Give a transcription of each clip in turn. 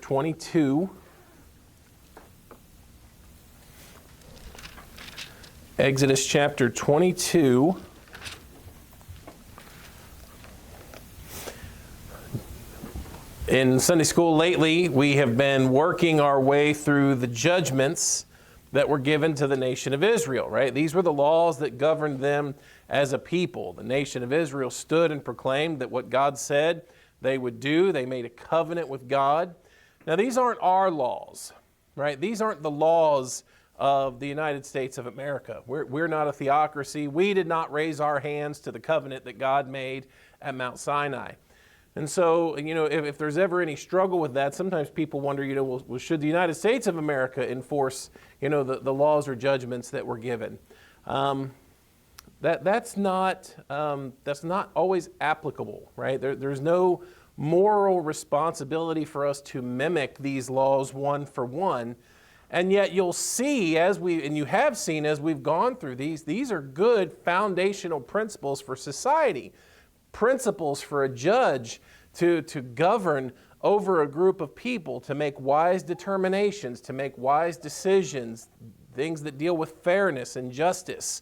22. Exodus chapter 22. In Sunday school lately, we have been working our way through the judgments that were given to the nation of Israel, right? These were the laws that governed them as a people. The nation of Israel stood and proclaimed that what God said they would do. They made a covenant with God. Now, these aren't our laws, right? These aren't the laws of the United States of America. We're not a theocracy. We did not raise our hands to the covenant that God made at Mount Sinai. And so, if there's ever any struggle with that, sometimes people wonder, well, should the United States of America enforce, the laws or judgments that were given? That's not always applicable, right? There's no moral responsibility for us to mimic these laws one for one. And yet you'll see, and you have seen as we've gone through these are good foundational principles for society. Principles for a judge to govern over a group of people, to make wise determinations, to make wise decisions, things that deal with fairness and justice.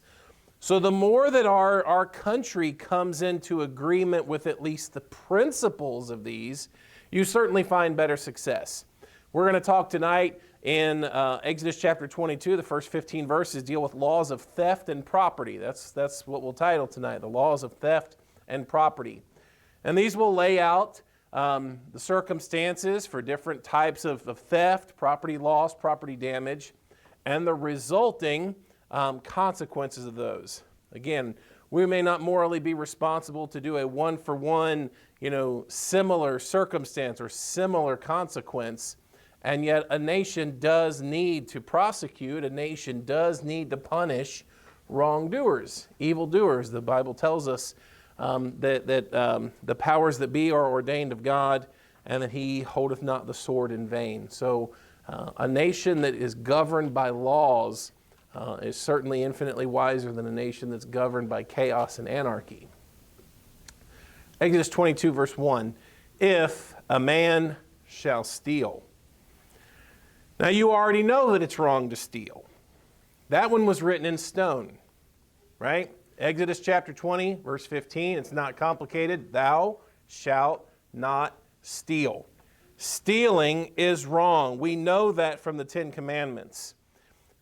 So the more that our country comes into agreement with at least the principles of these, you certainly find better success. We're going to talk tonight in Exodus chapter 22. The first 15 verses deal with laws of theft and property. That's what we'll title tonight, the laws of theft and property. And these will lay out the circumstances for different types of theft, property loss, property damage, and the resulting consequences of those. Again, we may not morally be responsible to do a one-for-one, similar circumstance or similar consequence, and yet a nation does need to prosecute, a nation does need to punish wrongdoers, evildoers. The Bible tells us that the powers that be are ordained of God, and that he holdeth not the sword in vain. So a nation that is governed by laws is certainly infinitely wiser than a nation that's governed by chaos and anarchy. Exodus 22 verse 1, if a man shall steal. Now you already know that it's wrong to steal. That one was written in stone, right? Exodus chapter 20, verse 15, it's not complicated. Thou shalt not steal. Stealing is wrong. We know that from the Ten Commandments.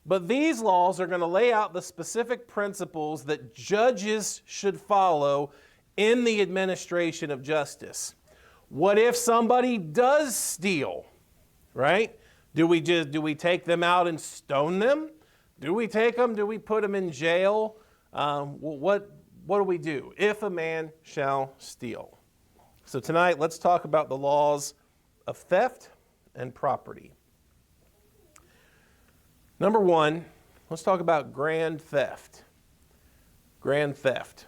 But these laws are going to lay out the specific principles that judges should follow in the administration of justice. What if somebody does steal, right? Do we take them out and stone them? Do we take them? Do we put them in jail? What do we do if a man shall steal? So tonight, let's talk about the laws of theft and property. Number one, let's talk about grand theft. Grand theft.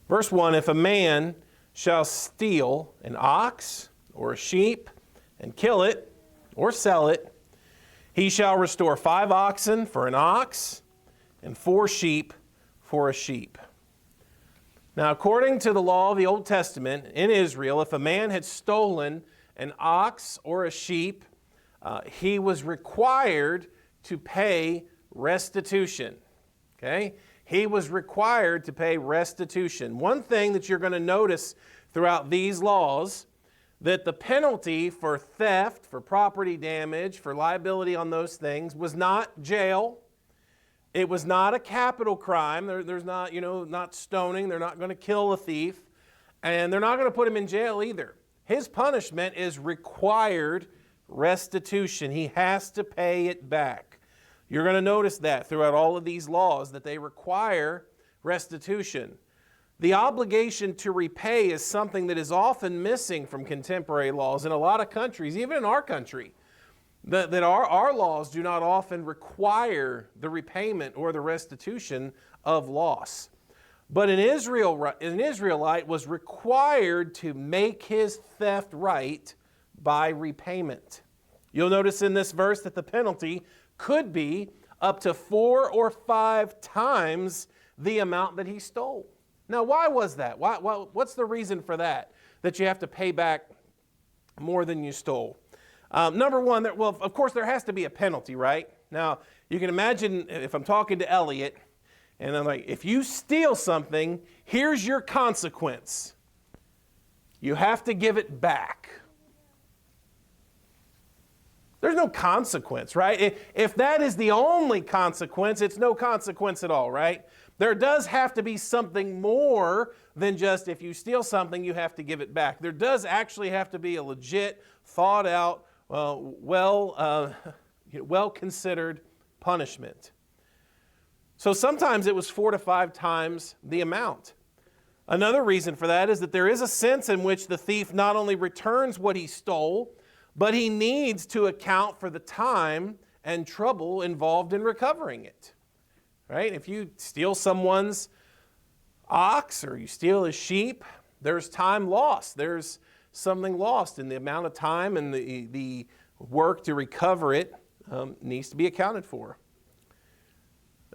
Verse 1, if a man shall steal an ox or a sheep and kill it or sell it, he shall restore 5 oxen for an ox and 4 sheep for a sheep. Now, according to the law of the Old Testament in Israel, if a man had stolen an ox or a sheep, he was required to pay restitution. Okay? He was required to pay restitution. One thing that you're going to notice throughout these laws, that the penalty for theft, for property damage, for liability on those things was not jail. It was not a capital crime. There's not, not stoning. They're not going to kill a thief. And they're not going to put him in jail either. His punishment is required restitution. He has to pay it back. You're going to notice that throughout all of these laws, that they require restitution. The obligation to repay is something that is often missing from contemporary laws in a lot of countries, even in our country. That our laws do not often require the repayment or the restitution of loss. But an Israelite was required to make his theft right by repayment. You'll notice in this verse that the penalty could be up to 4 or 5 times the amount that he stole. Now, why was that? What's the reason for that? That you have to pay back more than you stole? Number one, well, of course, there has to be a penalty, right? Now, you can imagine if I'm talking to Elliot, and I'm like, if you steal something, here's your consequence. You have to give it back. There's no consequence, right? If that is the only consequence, it's no consequence at all, right? There does have to be something more than just if you steal something, you have to give it back. There does actually have to be a legit, thought out, well-considered punishment. So sometimes it was 4 to 5 times the amount. Another reason for that is that there is a sense in which the thief not only returns what he stole, but he needs to account for the time and trouble involved in recovering it. Right? If you steal someone's ox or you steal his sheep, there's time lost. There's something lost in the amount of time, and the work to recover it needs to be accounted for.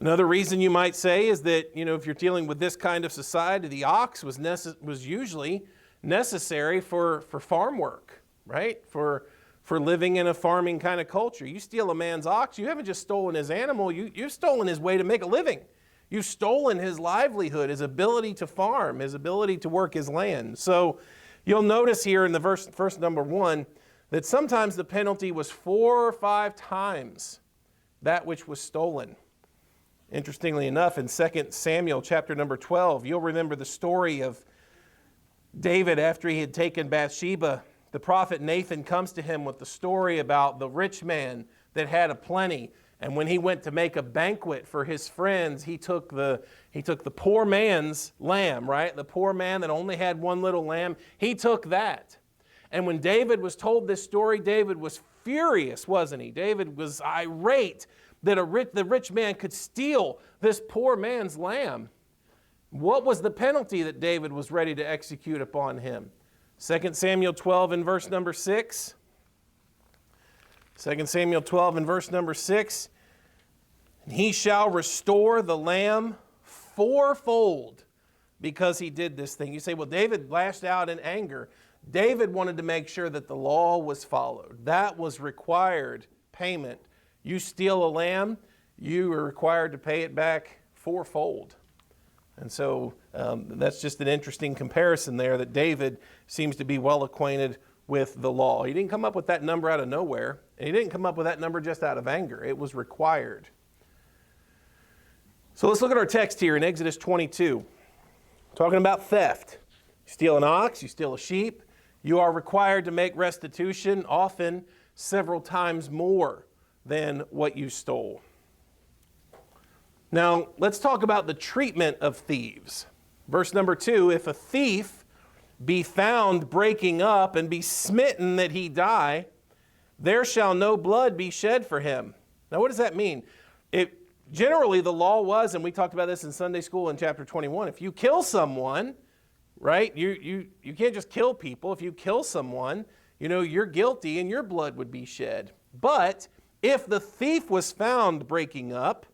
Another reason you might say is that, if you're dealing with this kind of society, the ox was usually necessary for farm work, right? For living in a farming kind of culture. You steal a man's ox, you haven't just stolen his animal, you've stolen his way to make a living. You've stolen his livelihood, his ability to farm, his ability to work his land. So you'll notice here in the verse number 1 that sometimes the penalty was 4 or 5 times that which was stolen. Interestingly enough, in 2 Samuel chapter number 12, you'll remember the story of David after he had taken Bathsheba. The prophet Nathan comes to him with the story about the rich man that had a plenty. And when he went to make a banquet for his friends, he took the poor man's lamb, right? The poor man that only had one little lamb, he took that. And when David was told this story, David was furious, wasn't he? David was irate that the rich man could steal this poor man's lamb. What was the penalty that David was ready to execute upon him? 2 Samuel 12 and verse number 6. 2 Samuel 12 and verse number 6. And he shall restore the lamb fourfold because he did this thing. You say, well, David lashed out in anger. David wanted to make sure that the law was followed. That was required payment. You steal a lamb, you are required to pay it back fourfold. And so that's just an interesting comparison there that David seems to be well acquainted with the law. He didn't come up with that number out of nowhere, and he didn't come up with that number just out of anger. It was required. So let's look at our text here in Exodus 22. Talking about theft. You steal an ox, you steal a sheep, you are required to make restitution, often several times more than what you stole. Now, let's talk about the treatment of thieves. Verse number 2, if a thief be found breaking up and be smitten that he die, there shall no blood be shed for him. Now, what does that mean? Generally, the law was, and we talked about this in Sunday school in chapter 21, if you kill someone, right, you can't just kill people. If you kill someone, you're guilty and your blood would be shed. But if the thief was found breaking up,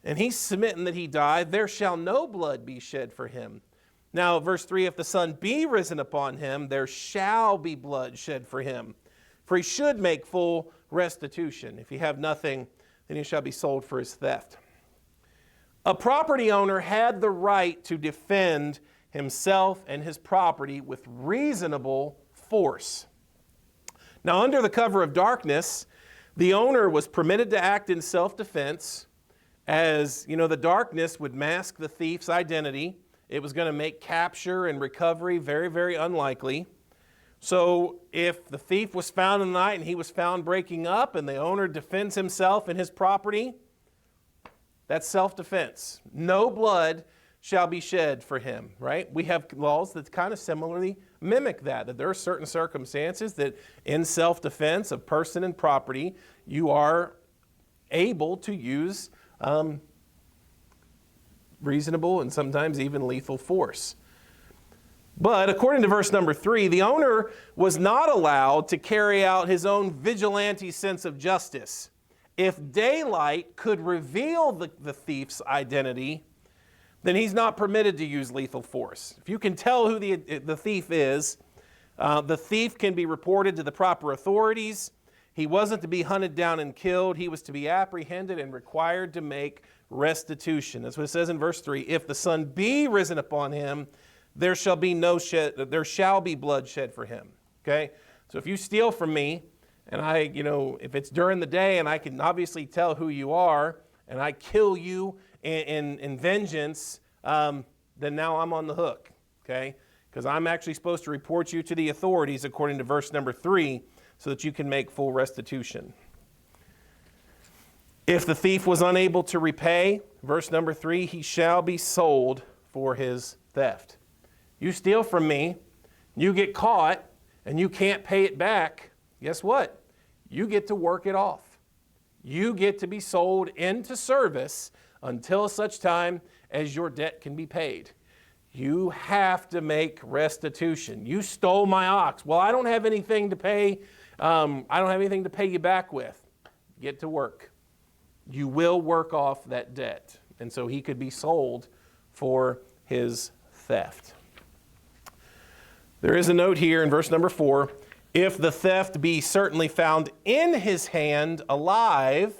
and he's smitten that he die, there shall no blood be shed for him. Now, verse 3, if the sun be risen upon him, there shall be blood shed for him. For he should make full restitution. If he have nothing, then he shall be sold for his theft. A property owner had the right to defend himself and his property with reasonable force. Now, under the cover of darkness, the owner was permitted to act in self-defense. As the darkness would mask the thief's identity. It was going to make capture and recovery very, very unlikely. So if the thief was found in the night and he was found breaking up and the owner defends himself and his property, that's self-defense. No blood shall be shed for him, right? We have laws that kind of similarly mimic that there are certain circumstances that in self-defense of person and property, you are able to use reasonable and sometimes even lethal force. But according to verse number 3, the owner was not allowed to carry out his own vigilante sense of justice. If daylight could reveal the thief's identity, then he's not permitted to use lethal force. If you can tell who the thief is, The thief can be reported to the proper authorities. He wasn't to be hunted down and killed. He was to be apprehended and required to make restitution. That's what it says in verse 3. If the sun be risen upon him, there shall be blood shed for him. Okay? So if you steal from me, and if it's during the day and I can obviously tell who you are, and I kill you in vengeance, then now I'm on the hook. Okay? Because I'm actually supposed to report you to the authorities according to verse number 3 so that you can make full restitution. If the thief was unable to repay, verse number 3, he shall be sold for his theft. You steal from me, you get caught, and you can't pay it back, guess what? You get to work it off. You get to be sold into service until such time as your debt can be paid. You have to make restitution. You stole my ox. Well, I don't have anything to pay. I don't have anything to pay you back with. Get to work. You will work off that debt. And so he could be sold for his theft. There is a note here in verse number 4. If the theft be certainly found in his hand alive,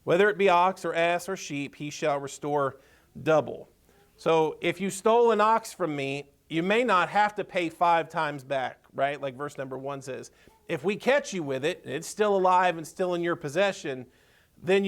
whether it be ox or ass or sheep, he shall restore double. So if you stole an ox from me, you may not have to pay 5 times back, right? Like verse number 1 says. If we catch you with it, it's still alive and still in your possession, then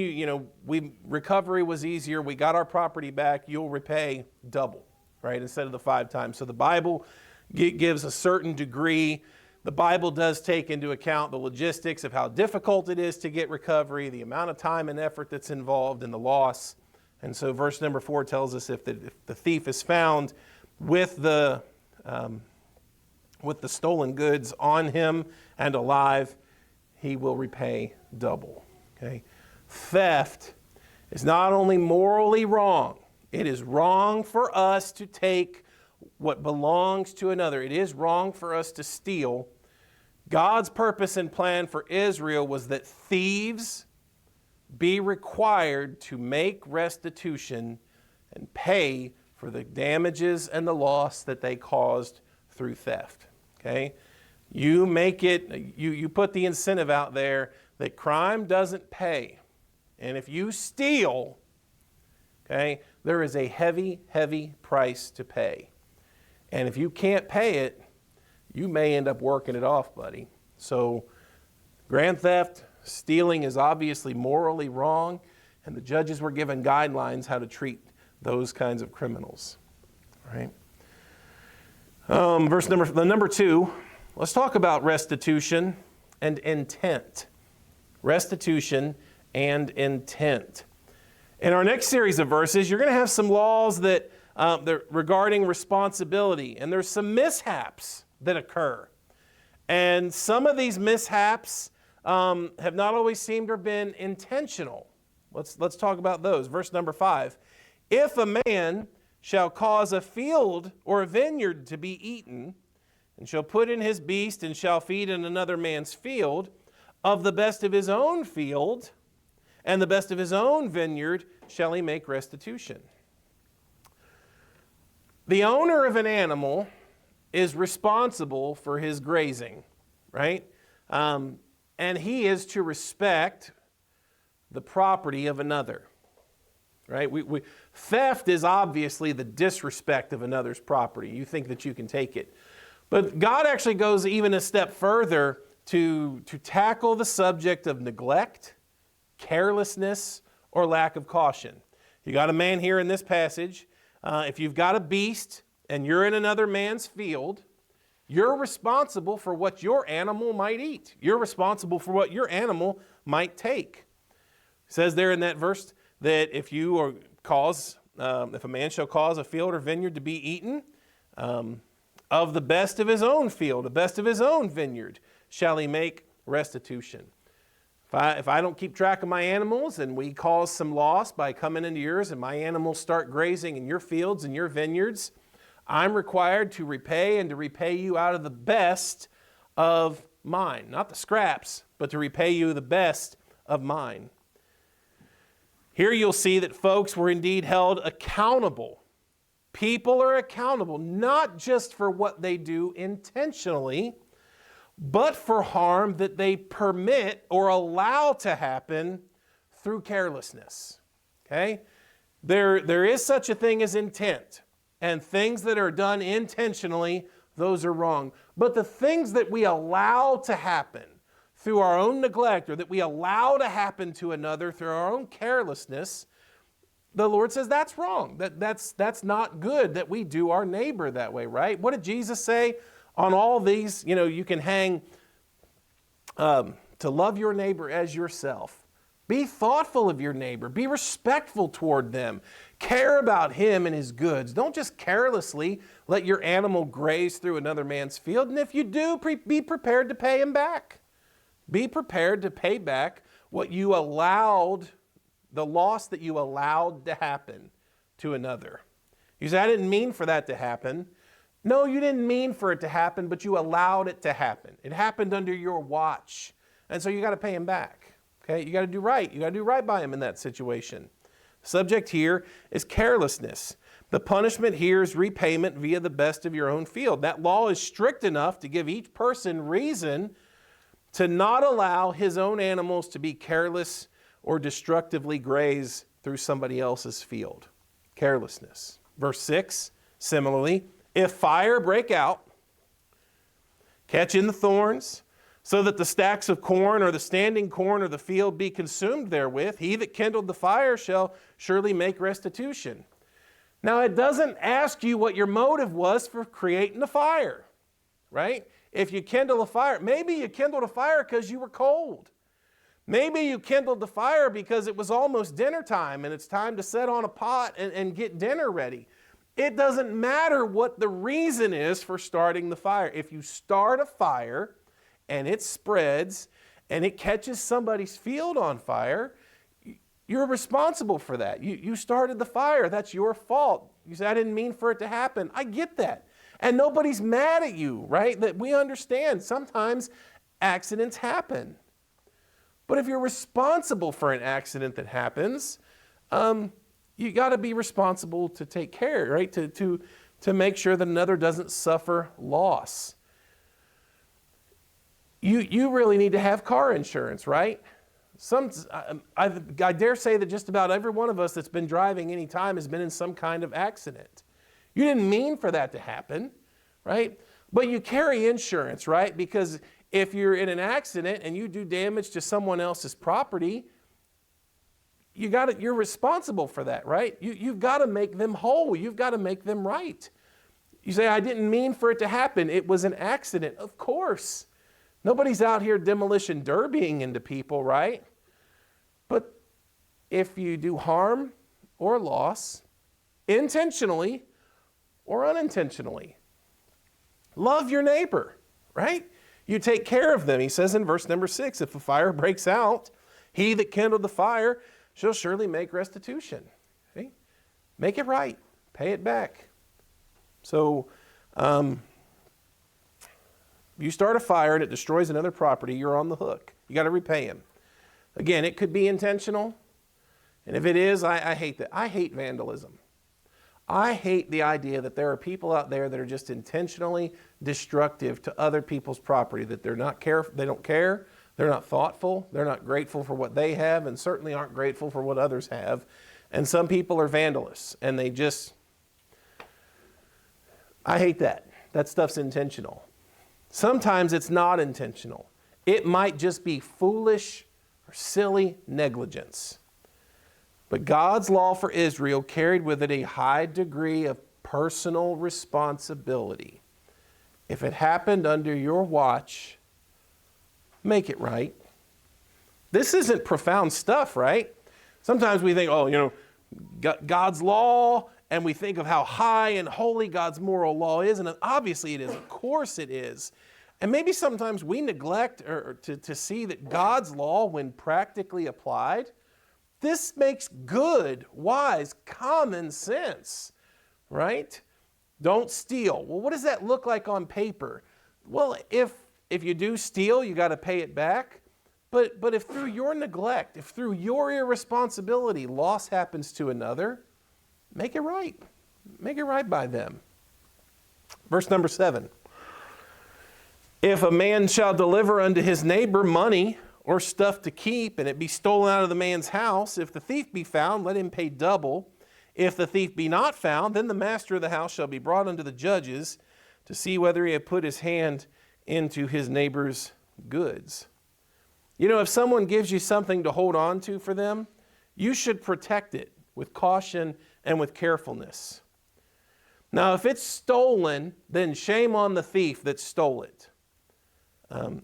recovery was easier. We got our property back. You'll repay double, right? Instead of the 5 times. So the Bible gives a certain degree. The Bible does take into account the logistics of how difficult it is to get recovery, the amount of time and effort that's involved in the loss. And so verse number 4 tells us if the thief is found with the stolen goods on him and alive, he will repay double. Okay? Theft is not only morally wrong, it is wrong for us to take what belongs to another. It is wrong for us to steal. God's purpose and plan for Israel was that thieves be required to make restitution and pay for the damages and the loss that they caused through theft. Okay? You make it, you put the incentive out there that crime doesn't pay. And if you steal, okay, there is a heavy, heavy price to pay. And if you can't pay it, you may end up working it off, buddy. So grand theft, stealing is obviously morally wrong, and the judges were given guidelines how to treat those kinds of criminals. All right. Verse number 2, let's talk about restitution and intent. Restitution and intent. In our next series of verses, you're going to have some laws that regarding responsibility, and there's some mishaps that occur. And some of these mishaps have not always seemed to have been intentional. Let's talk about those. Verse number 5. If a man shall cause a field or a vineyard to be eaten, and shall put in his beast, and shall feed in another man's field, of the best of his own field, and the best of his own vineyard, shall he make restitution. The owner of an animal is responsible for his grazing, right? And he is to respect the property of another, right? Theft is obviously the disrespect of another's property. You think that you can take it. But God actually goes even a step further to tackle the subject of neglect, carelessness, or lack of caution. You got a man here in this passage. If you've got a beast and you're in another man's field, you're responsible for what your animal might eat. You're responsible for what your animal might take. It says there in that verse that if a man shall cause a field or vineyard to be eaten, of the best of his own field, the best of his own vineyard, shall he make restitution. If I don't keep track of my animals and we cause some loss by coming into yours and my animals start grazing in your fields and your vineyards, I'm required to repay and to repay you out of the best of mine. Not the scraps, but to repay you the best of mine. Here you'll see that folks were indeed held accountable People are accountable not just for what they do intentionally, but for harm that they permit or allow to happen through carelessness. Okay? There is such a thing as intent, and things that are done intentionally, those are wrong. But the things that we allow to happen through our own neglect, or that we allow to happen to another through our own carelessness, the Lord says that's wrong. That's not good that we do our neighbor that way, right? What did Jesus say on all these? You know, you can hang to love your neighbor as yourself. Be thoughtful of your neighbor. Be respectful toward them. Care about him and his goods. Don't just carelessly let your animal graze through another man's field. And if you do, be prepared to pay him back. Be prepared to pay back what you allowed, the loss that you allowed to happen to another. You say, I didn't mean for that to happen. No, you didn't mean for it to happen, but you allowed it to happen. It happened under your watch. And so you got to pay him back. Okay, you got to do right. You got to do right by him in that situation. The subject here is carelessness. The punishment here is repayment via the best of your own field. That law is strict enough to give each person reason to not allow his own animals to be careless or destructively graze through somebody else's field. Carelessness. Verse 6, similarly, if fire break out, catch in the thorns, so that the stacks of corn or the standing corn or the field be consumed therewith, he that kindled the fire shall surely make restitution. Now, it doesn't ask you what your motive was for creating the fire, right? If you kindle a fire, maybe you kindled a fire because you were cold. Maybe you kindled the fire because it was almost dinner time and it's time to set on a pot and get dinner ready. It doesn't matter what the reason is for starting the fire. If you start a fire and it spreads and it catches somebody's field on fire, you're responsible for that. You started the fire. That's your fault. You say, I didn't mean for it to happen. I get that. And nobody's mad at you, right? That we understand sometimes accidents happen. But if you're responsible for an accident that happens, you got to be responsible to take care, right? To make sure that another doesn't suffer loss. You really need to have car insurance, right? I dare say that just about every one of us that's been driving any time has been in some kind of accident. You didn't mean for that to happen, right? But you carry insurance, right? Because if you're in an accident and you do damage to someone else's property, you're responsible for that, right? You've got to make them whole. You've got to make them right. You say, I didn't mean for it to happen. It was an accident. Of course. Nobody's out here demolition derbying into people, right? But if you do harm or loss, intentionally or unintentionally, love your neighbor, right? You take care of them. He says in verse number 6, if a fire breaks out, he that kindled the fire shall surely make restitution. Okay? Make it right. Pay it back. So, you start a fire and it destroys another property, you're on the hook. You got to repay him. Again, it could be intentional. And if it is, I hate that. I hate vandalism. I hate the idea that there are people out there that are just intentionally destructive to other people's property, that they don't care, they're not thoughtful, they're not grateful for what they have, and certainly aren't grateful for what others have. And some people are vandalists, and I hate that. That stuff's intentional. Sometimes it's not intentional. It might just be foolish or silly negligence. But God's law for Israel carried with it a high degree of personal responsibility. If it happened under your watch, make it right. This isn't profound stuff, right? Sometimes we think, God's law, and we think of how high and holy God's moral law is, and obviously it is. Of course it is. And maybe sometimes we neglect to see that God's law, when practically applied, this makes good, wise, common sense, right? Don't steal. Well, what does that look like on paper? Well, if you do steal, you got to pay it back. But if through your neglect, if through your irresponsibility, loss happens to another, make it right. make it right by them. Verse number 7. If a man shall deliver unto his neighbor money or stuff to keep, and it be stolen out of the man's house, if the thief be found, let him pay double. If the thief be not found, then the master of the house shall be brought unto the judges to see whether he have put his hand into his neighbor's goods. You know, if someone gives you something to hold on to for them, you should protect it with caution and with carefulness. Now, if it's stolen, then shame on the thief that stole it.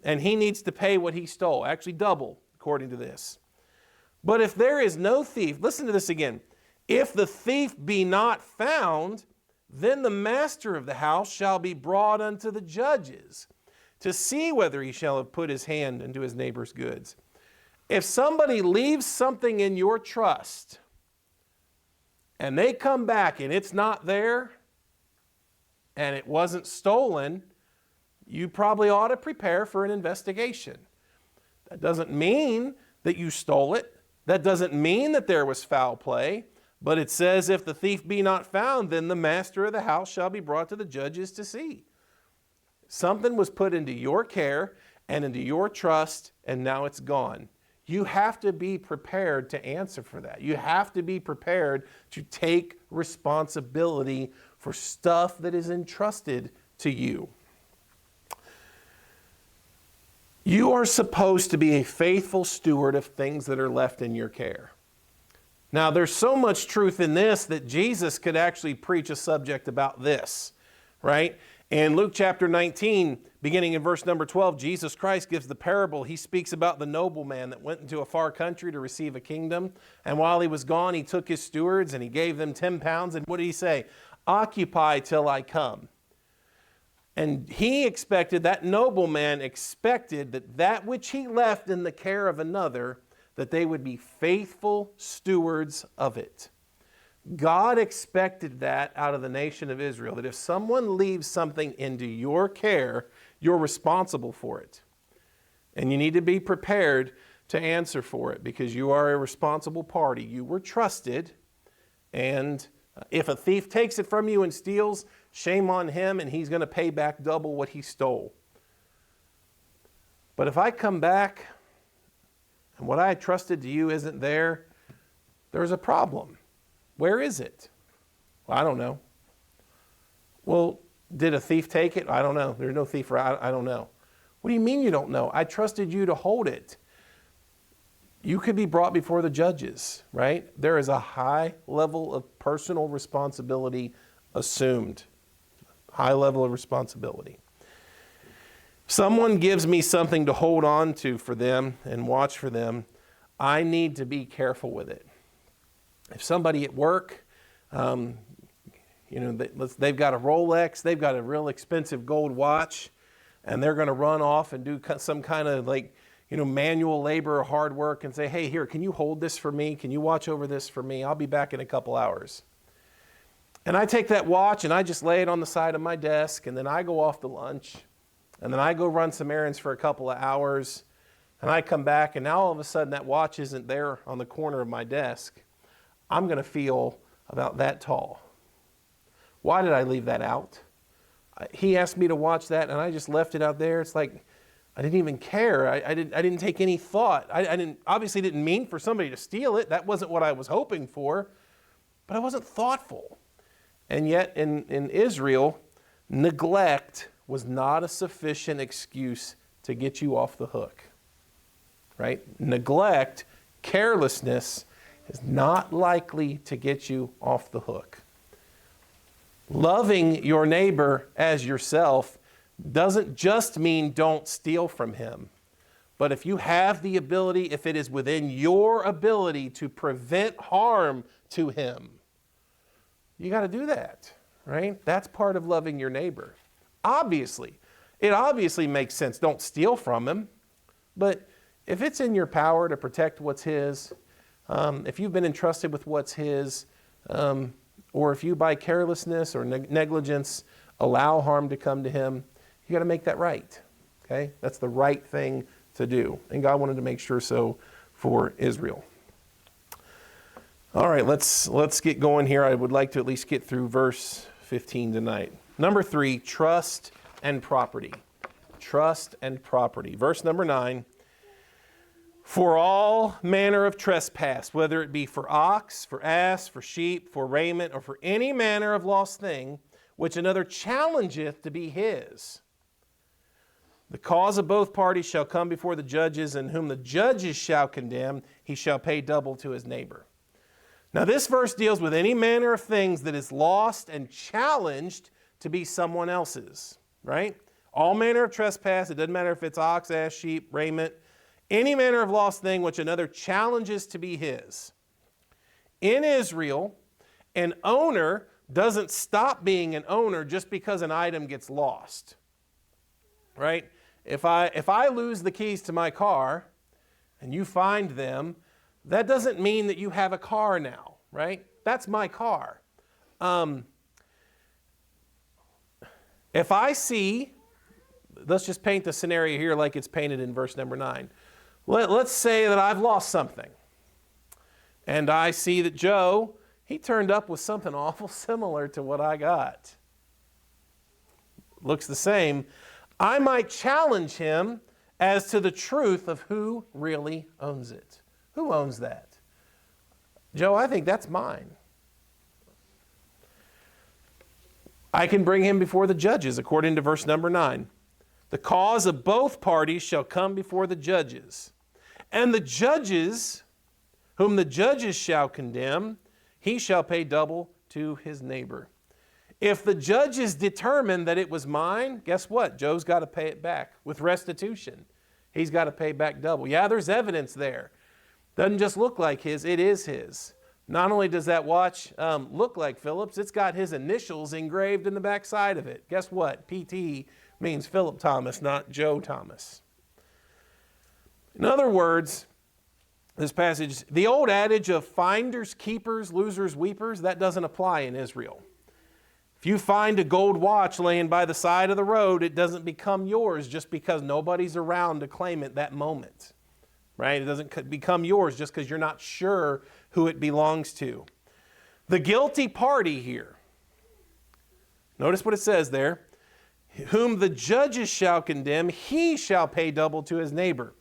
And he needs to pay what he stole, actually double, according to this. But if there is no thief, listen to this again. If the thief be not found, then the master of the house shall be brought unto the judges to see whether he shall have put his hand into his neighbor's goods. If somebody leaves something in your trust and they come back and it's not there and it wasn't stolen, you probably ought to prepare for an investigation. That doesn't mean that you stole it. That doesn't mean that there was foul play. But it says, if the thief be not found, then the master of the house shall be brought to the judges to see. Something was put into your care and into your trust, and now it's gone. You have to be prepared to answer for that. You have to be prepared to take responsibility for stuff that is entrusted to you. You are supposed to be a faithful steward of things that are left in your care. Now, there's so much truth in this that Jesus could actually preach a subject about this, right? In Luke chapter 19, beginning in verse number 12, Jesus Christ gives the parable. He speaks about the nobleman that went into a far country to receive a kingdom. And while he was gone, he took his stewards and he gave them 10 pounds. And what did he say? Occupy till I come. And that nobleman expected that which he left in the care of another, that they would be faithful stewards of it. God expected that out of the nation of Israel, that if someone leaves something into your care, you're responsible for it. And you need to be prepared to answer for it because you are a responsible party. You were trusted, and if a thief takes it from you and steals, shame on him, and he's going to pay back double what he stole. But if I come back and what I trusted to you isn't there, there's a problem. Where is it? Well, I don't know. Well, did a thief take it? I don't know. There's no thief. I don't know. What do you mean you don't know? I trusted you to hold it. You could be brought before the judges, right? There is a high level of personal responsibility assumed. High level of responsibility. Someone gives me something to hold on to for them and watch for them, I need to be careful with it. If somebody at work, they've got a Rolex, they've got a real expensive gold watch, and they're going to run off and do some kind of manual labor or hard work and say, hey, here, can you hold this for me? Can you watch over this for me? I'll be back in a couple hours. And I take that watch and I just lay it on the side of my desk, and then I go off to lunch, and then I go run some errands for a couple of hours, and I come back, and now all of a sudden that watch isn't there on the corner of my desk. I'm going to feel about that tall. Why did I leave that out? He asked me to watch that, and I just left it out there. It's like I didn't even care. I didn't take any thought. I obviously didn't mean for somebody to steal it. That wasn't what I was hoping for, but I wasn't thoughtful. And yet in Israel, neglect was not a sufficient excuse to get you off the hook, right? Neglect, carelessness is not likely to get you off the hook. Loving your neighbor as yourself doesn't just mean don't steal from him. But if you have the ability, if it is within your ability to prevent harm to him, you got to do that, right? That's part of loving your neighbor. It obviously makes sense. Don't steal from him. But if it's in your power to protect what's his, if you've been entrusted with what's his, or if you by carelessness or negligence allow harm to come to him, you got to make that right. Okay? That's the right thing to do. And God wanted to make sure so for Israel. All right, let's get going here. I would like to at least get through verse 15 tonight. Number 3, trust and property. Trust and property. Verse number 9. For all manner of trespass, whether it be for ox, for ass, for sheep, for raiment, or for any manner of lost thing, which another challengeth to be his, the cause of both parties shall come before the judges, and whom the judges shall condemn, he shall pay double to his neighbor. Now this verse deals with any manner of things that is lost and challenged to be someone else's, right? All manner of trespass, it doesn't matter if it's ox, ass, sheep, raiment, any manner of lost thing which another challenges to be his. In Israel, an owner doesn't stop being an owner just because an item gets lost, right? If I lose the keys to my car and you find them, that doesn't mean that you have a car now, right? That's my car. If I see, let's just paint the scenario here like it's painted in verse number 9. Let's say that I've lost something, and I see that Joe, he turned up with something awful similar to what I got. Looks the same. I might challenge him as to the truth of who really owns it. Who owns that? Joe, I think that's mine. I can bring him before the judges, according to verse number 9. The cause of both parties shall come before the judges. And the judges, whom the judges shall condemn, he shall pay double to his neighbor. If the judges determine that it was mine, guess what? Joe's got to pay it back with restitution. He's got to pay back double. Yeah, there's evidence there. Doesn't just look like his, it is his. Not only does that watch look like Philip's, it's got his initials engraved in the back side of it. Guess what? PT means Philip Thomas, not Joe Thomas. In other words, this passage, the old adage of finders, keepers, losers, weepers, that doesn't apply in Israel. If you find a gold watch laying by the side of the road, it doesn't become yours just because nobody's around to claim it that moment, right? It doesn't become yours just because you're not sure who it belongs to. The guilty party here, notice what it says there, whom the judges shall condemn, he shall pay double to his neighbor.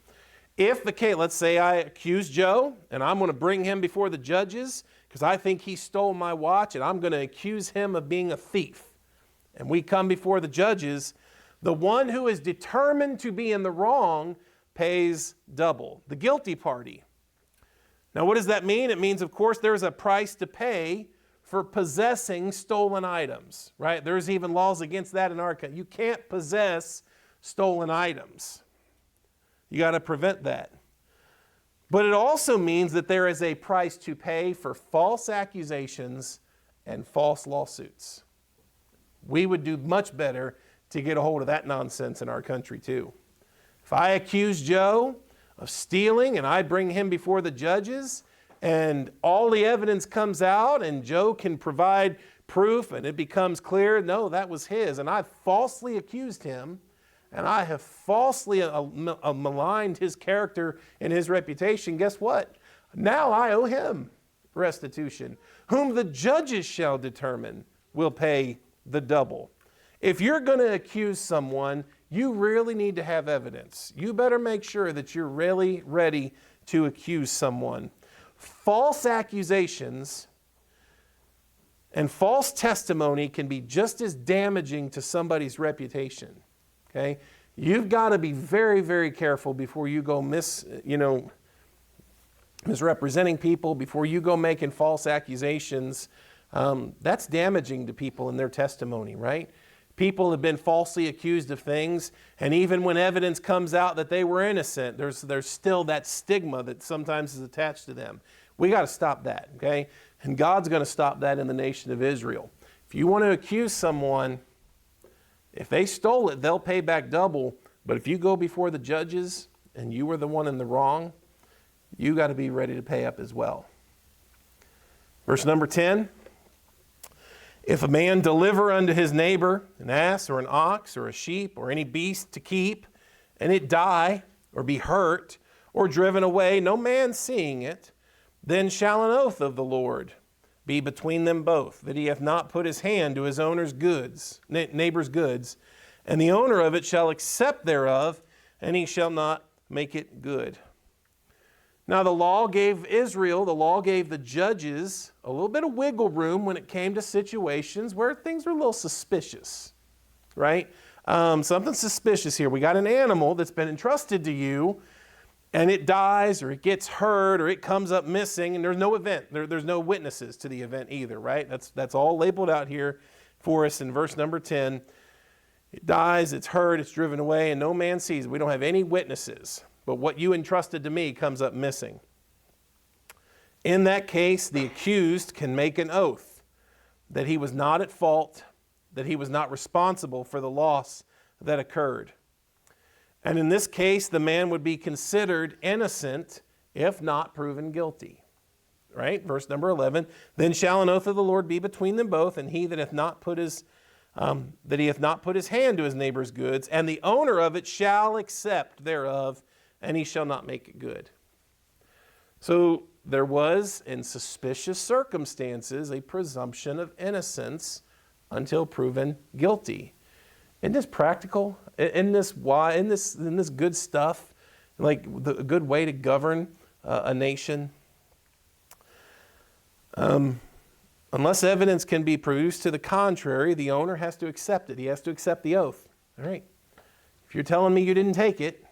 If the case, let's say I accuse Joe, and I'm going to bring him before the judges because I think he stole my watch, and I'm going to accuse him of being a thief. And we come before the judges, the one who is determined to be in the wrong pays double. The guilty party. Now what does that mean? It means, of course, there's a price to pay for possessing stolen items, right? There's even laws against that in our country. You can't possess stolen items. You got to prevent that. But it also means that there is a price to pay for false accusations and false lawsuits. We would do much better to get a hold of that nonsense in our country too. If I accuse Joe of stealing and I bring him before the judges and all the evidence comes out and Joe can provide proof and it becomes clear, no, that was his, and I falsely accused him, and I have falsely maligned his character and his reputation, guess what? Now I owe him restitution. Whom the judges shall determine will pay the double. If you're going to accuse someone, you really need to have evidence. You better make sure that you're really ready to accuse someone. False accusations and false testimony can be just as damaging to somebody's reputation. Okay? You've got to be very, very careful before you go misrepresenting people, before you go making false accusations. That's damaging to people in their testimony, right? People have been falsely accused of things, and even when evidence comes out that they were innocent, there's still that stigma that sometimes is attached to them. We got to stop that, okay? And God's going to stop that in the nation of Israel. If you want to accuse someone, if they stole it, they'll pay back double. But if you go before the judges and you were the one in the wrong, you got to be ready to pay up as well. Verse number 10. If a man deliver unto his neighbor an ass or an ox or a sheep or any beast to keep, and it die or be hurt or driven away, no man seeing it, Then shall an oath of the Lord be between them both, that he hath not put his hand to his owner's goods, neighbor's goods, and the owner of it shall accept thereof, and he shall not make it good. Now the law gave the judges a little bit of wiggle room when it came to situations where things were a little suspicious, right? Something suspicious here. We got an animal that's been entrusted to you, and it dies, or it gets hurt, or it comes up missing, and there's no event. There's no witnesses to the event either, right? That's all labeled out here for us in verse number 10. It dies, it's hurt, it's driven away, and no man sees it. We don't have any witnesses. But what you entrusted to me comes up missing. In that case, the accused can make an oath that he was not at fault, that he was not responsible for the loss that occurred. And in this case, the man would be considered innocent if not proven guilty. Right? Verse number 11, then shall an oath of the Lord be between them both, and he that hath not put his hand to his neighbor's goods, and the owner of it shall accept thereof, and he shall not make it good. So there was, in suspicious circumstances, a presumption of innocence until proven guilty. Isn't this practical? Isn't this good stuff? Like a good way to govern a nation? Unless evidence can be produced to the contrary, the owner has to accept it. He has to accept the oath. All right. If you're telling me you didn't take it,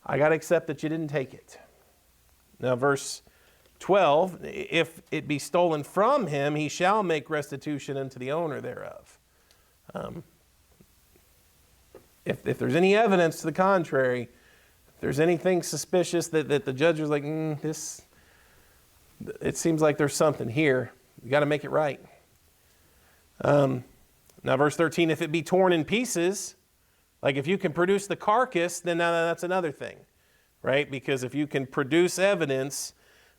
I got to accept that you didn't take it. Now, verse 12, if it be stolen from him, he shall make restitution unto the owner thereof. If there's any evidence to the contrary, if there's anything suspicious that the judge is like, it seems like there's something here. You got to make it right. Now, verse 13, if it be torn in pieces, like if you can produce the carcass, then now that's another thing, right? Because if you can produce evidence,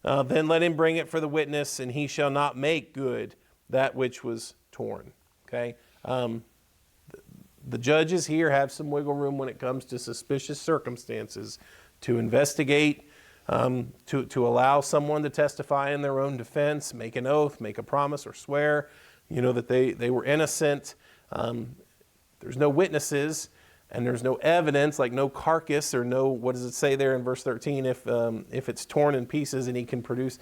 then let him bring it for the witness, and he shall not make good that which was torn. Okay? The judges here have some wiggle room when it comes to suspicious circumstances to investigate, to allow someone to testify in their own defense, make an oath, make a promise, or swear, that they were innocent. There's no witnesses. And there's no evidence, like no carcass or no, what does it say there in verse 13, if it's torn in pieces and he can produce.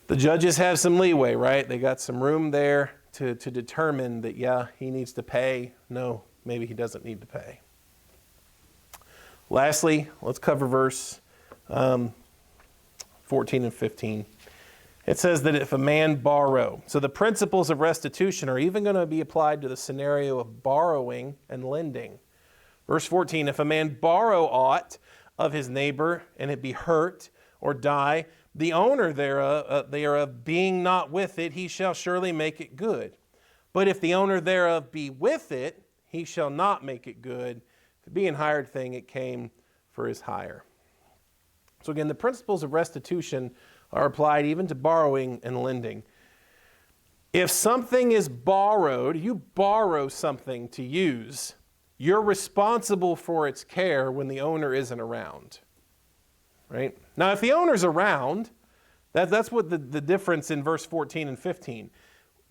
The judges have some leeway, right? They got some room there to determine that, yeah, he needs to pay. No, maybe he doesn't need to pay. Lastly, let's cover verse 14 and 15. It says that if a man borrow, so the principles of restitution are even going to be applied to the scenario of borrowing and lending. Verse 14, if a man borrow aught of his neighbor, and it be hurt or die, the owner thereof being not with it, he shall surely make it good. But if the owner thereof be with it, he shall not make it good. If it be an hired thing, it came for his hire. So again, the principles of restitution are applied even to borrowing and lending. If something is borrowed, you borrow something to use, you're responsible for its care when the owner isn't around. Right? Now, if the owner's around, that's what the difference in verse 14 and 15.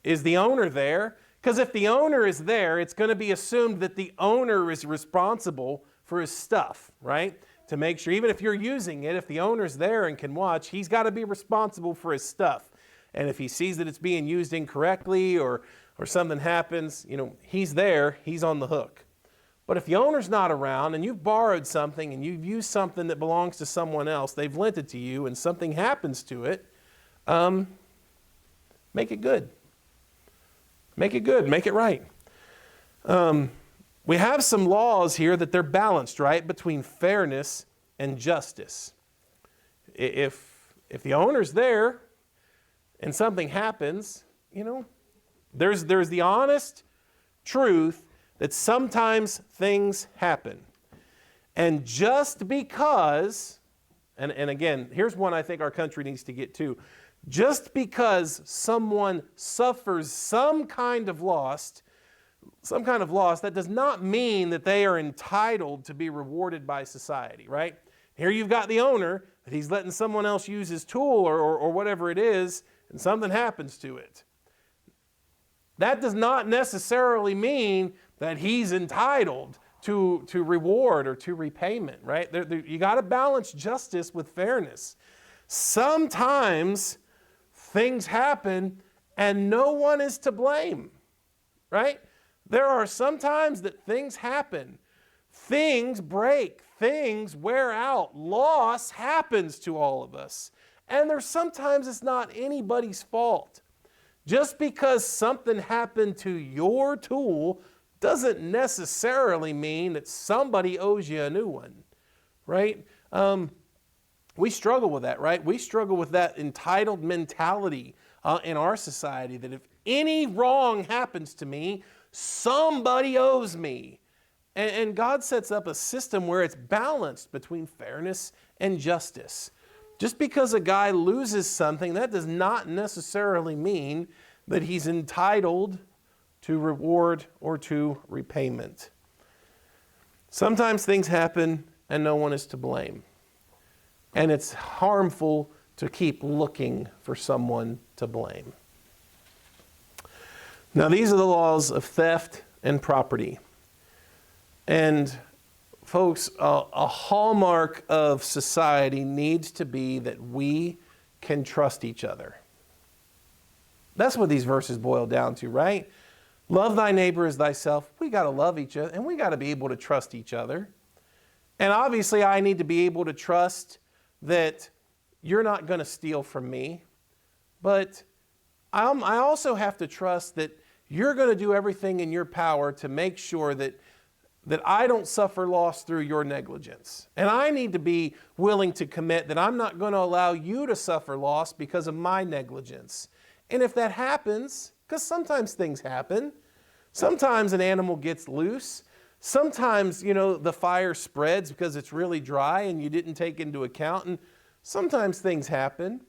Is the owner there? Because if the owner is there, it's going to be assumed that the owner is responsible for his stuff, right? To make sure, even if you're using it, if the owner's there and can watch, he's got to be responsible for his stuff. And if he sees that it's being used incorrectly or something happens, he's there, he's on the hook. But if the owner's not around and you've borrowed something and you've used something that belongs to someone else, they've lent it to you, and something happens to it, make it good. Make it good, make it right. We have some laws here that they're balanced, right, between fairness and justice. If the owner's there and something happens, there's the honest truth that sometimes things happen. And just because, and again, here's one I think our country needs to get to. Just because someone suffers some kind of loss, that does not mean that they are entitled to be rewarded by society, right? Here you've got the owner, that he's letting someone else use his tool or whatever it is, and something happens to it. That does not necessarily mean that he's entitled to reward or to repayment, right? You got to balance justice with fairness. Sometimes things happen and no one is to blame, right? There are some times that things happen. Things break. Things wear out. Loss happens to all of us. And there's sometimes it's not anybody's fault. Just because something happened to your tool doesn't necessarily mean that somebody owes you a new one, right? We struggle with that, right? We struggle with that entitled mentality in our society that if any wrong happens to me, somebody owes me. And God sets up a system where it's balanced between fairness and justice. Just because a guy loses something, that does not necessarily mean that he's entitled to reward or to repayment. Sometimes things happen and no one is to blame. And it's harmful to keep looking for someone to blame. Now, these are the laws of theft and property. And folks, a hallmark of society needs to be that we can trust each other. That's what these verses boil down to, right? Love thy neighbor as thyself. We got to love each other, and we got to be able to trust each other. And obviously, I need to be able to trust that you're not going to steal from me. But I also have to trust that you're going to do everything in your power to make sure that I don't suffer loss through your negligence. And I need to be willing to commit that I'm not going to allow you to suffer loss because of my negligence. And if that happens, because sometimes things happen, sometimes an animal gets loose, sometimes, the fire spreads because it's really dry and you didn't take into account, and sometimes things happen.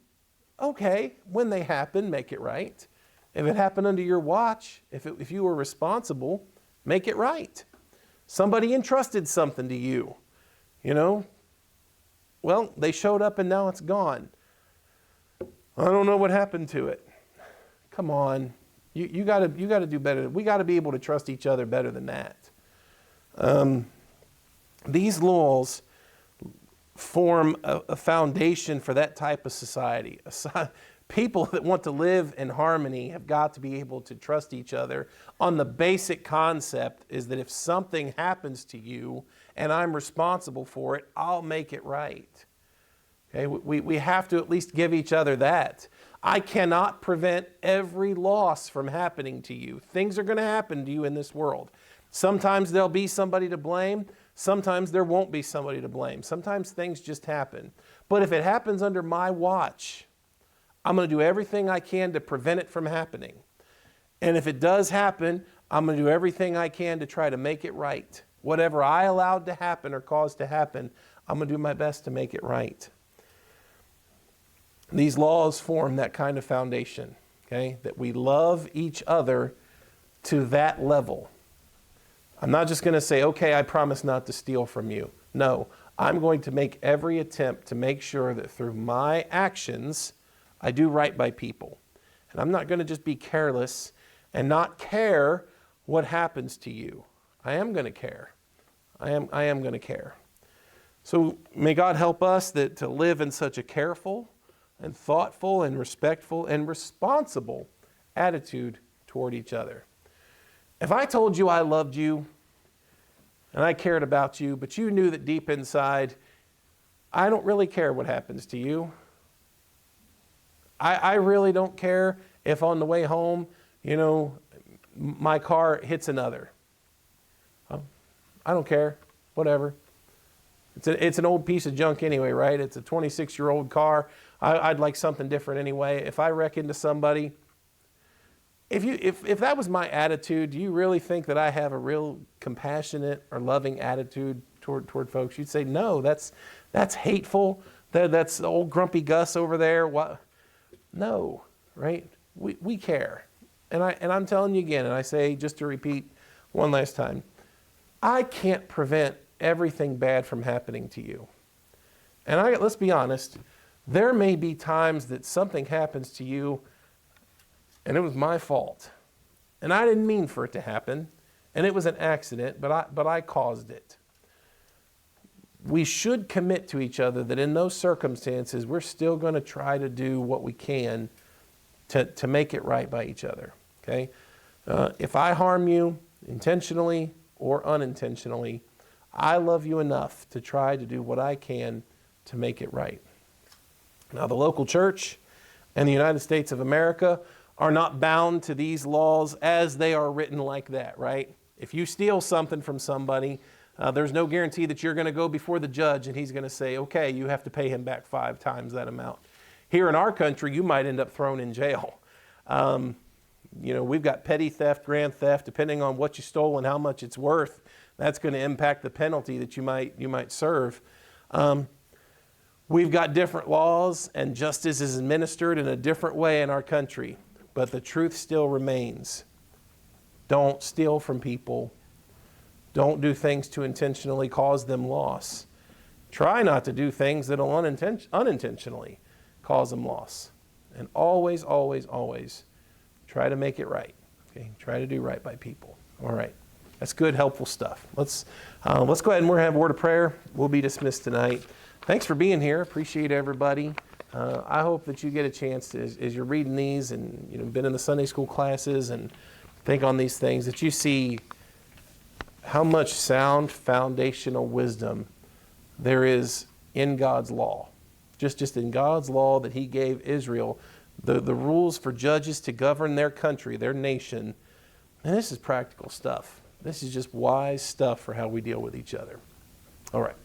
Okay, when they happen, make it right. If it happened under your watch, if you were responsible, make it right. Somebody entrusted something to you, well, they showed up and now it's gone. I don't know what happened to it. Come on, you got to do better. We got to be able to trust each other better than that. These laws form a foundation for that type of society. People that want to live in harmony have got to be able to trust each other on the basic concept is that if something happens to you and I'm responsible for it, I'll make it right. Okay, we have to at least give each other that. I cannot prevent every loss from happening to you. Things are going to happen to you in this world. Sometimes there'll be somebody to blame. Sometimes there won't be somebody to blame. Sometimes things just happen. But if it happens under my watch, I'm going to do everything I can to prevent it from happening. And if it does happen, I'm going to do everything I can to try to make it right. Whatever I allowed to happen or caused to happen, I'm going to do my best to make it right. These laws form that kind of foundation, okay? That we love each other to that level. I'm not just going to say, okay, I promise not to steal from you. No, I'm going to make every attempt to make sure that through my actions, I do right by people. And I'm not going to just be careless and not care what happens to you. I am going to care. I am going to care. So may God help us to live in such a careful and thoughtful and respectful and responsible attitude toward each other. If I told you I loved you and I cared about you, but you knew that deep inside, I don't really care what happens to you. I really don't care if on the way home, my car hits another. I don't care, whatever. It's an old piece of junk anyway, right? It's a 26-year-old car. I'd like something different anyway. If I wreck into somebody, if that was my attitude, do you really think that I have a real compassionate or loving attitude toward folks? You'd say, no, that's hateful. That's old grumpy Gus over there. What? No, right? We care. And I'm telling you again, and I say just to repeat one last time, I can't prevent everything bad from happening to you. And let's be honest, there may be times that something happens to you and it was my fault. And I didn't mean for it to happen. And it was an accident, but I caused it. We should commit to each other that in those circumstances, we're still going to try to do what we can to make it right by each other. Okay? If I harm you intentionally or unintentionally, I love you enough to try to do what I can to make it right. Now, the local church and the United States of America are not bound to these laws as they are written like that, right? If you steal something from somebody, there's no guarantee that you're going to go before the judge and he's going to say, okay, you have to pay him back 5 times that amount. Here in our country, you might end up thrown in jail. We've got petty theft, grand theft, depending on what you stole and how much it's worth. That's going to impact the penalty that you might serve. We've got different laws, and justice is administered in a different way in our country. But the truth still remains. Don't steal from people. Don't do things to intentionally cause them loss. Try not to do things that will unintentionally cause them loss. And always, always, always try to make it right. Okay? Try to do right by people. All right. That's good, helpful stuff. Let's go ahead and we'll have a word of prayer. We'll be dismissed tonight. Thanks for being here. Appreciate everybody. I hope that you get a chance to, as you're reading these and been in the Sunday school classes and think on these things, that you see how much sound foundational wisdom there is in God's law. Just in God's law that He gave Israel, the rules for judges to govern their country, their nation. And this is practical stuff. This is just wise stuff for how we deal with each other. All right.